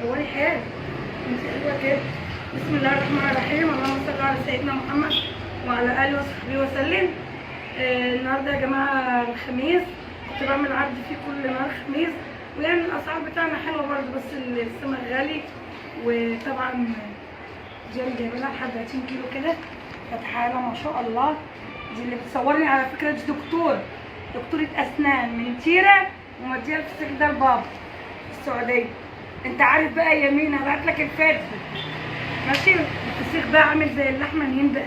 صوري حال انت حلوه كده. بسم الله الرحمن الرحيم. اللهم صل على سيدنا محمد وعلى اله وصحبه وسلم. النهارده يا جماعه الخميس، كنت بعمل عرض فيه كل نهار خميس، ويعني الاسعار بتاعنا حلوه برضه، بس السمك غالي. وطبعا دي اللي جايبه لها لحد 30 كيلو كده، فتحه ما شاء الله. دي اللي بتصورني على فكره، دي دكتوره اسنان من تيره، ومديها الفسيخ ده لبابا السعوديه. انت عارف بقى يمين، هبعت لك الفاتح ماشي. الفسيخ بقى عامل زي اللحمه الهند،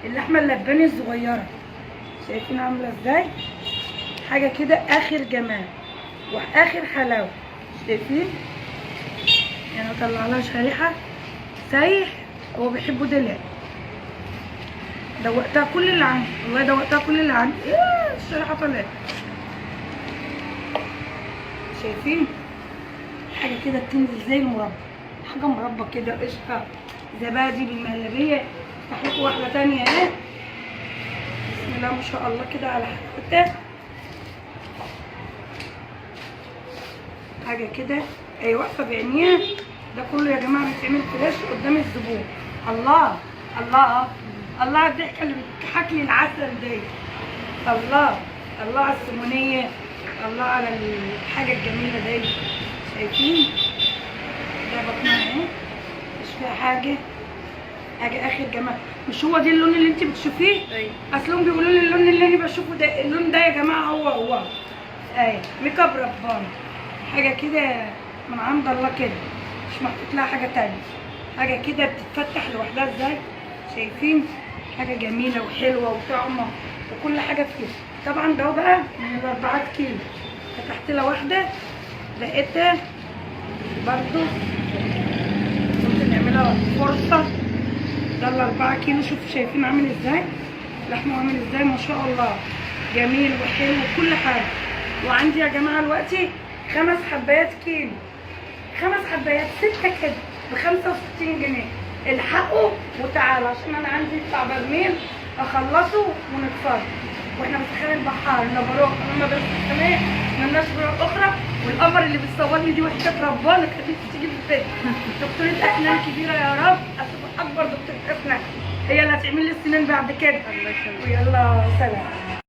اللحمه اللباني الصغيره، شايفين عامله ازاي؟ حاجه كده اخر جمال واخر حلاوه، شايفين؟ يعني اطلع لها شريحه سايح، هو بيحبوا دلع. دوقتها كل اللي عندي، والله دوقتها كل اللي عندي. الشريحه طلعت، شايفين؟ حاجه كده بتنزل زي المربى، حاجه مربى كده، قشطه زبادي بالمهلبيه. افتح لكم واحده تانيه اهي، بسم الله ما شاء الله كده على حلاوتها. حاجه كده اهي واقفه بعينيها. ده كله يا جماعه بيتعمل فريش قدام الزبون. الله الله الله على الضحكه اللي بتضحك لي العسل دي. الله الله على السمونيه، الله على الحاجه الجميله دي. شايفين؟ ده بطنها اهي، مش فيها حاجه اخر جمال. مش هو ده اللون اللي انت بتشوفيه؟ ايوه. اصلهم بيقولوا لي اللون اللي انا بشوفه ده، اللون ده يا جماعه هو اهي ميك اب رباني، حاجه كده من عند الله كده، مش محطوط لها حاجه تانيه. حاجه كده بتتفتح لوحدها ازاي، شايفين؟ حاجه جميله وحلوه وطعمه وكل حاجه فيها. طبعا ده بقى من ال4 كيلو، فتحت لها واحده لقيتها برضو ممكن نعملها فرصه. ده ال4 كيلو، شوفوا شايفين عامل ازاي؟ لحمه عامل ازاي؟ ما شاء الله، جميل وحلو وكل حاجه. وعندي يا جماعه دلوقتي 5 حبايات كيلو، 5 حبايات 6 كده ب65 جنيه. الحقوا وتعالوا، عشان انا عندي بتاع برميل اخلصه ونتفرج. واحنا بنسخن البحار لا بروح اما بس السماء مالناش بروح اخرى. والقمر اللي بتصورني دي وحده ربنا كانت تيجي في البيت. دكتوره اسنان كبيره يا رب، اكبر دكتوره اسنان، هي اللي هتعمل لي السنان بعد كده. الله يخليك، ويلا سلام.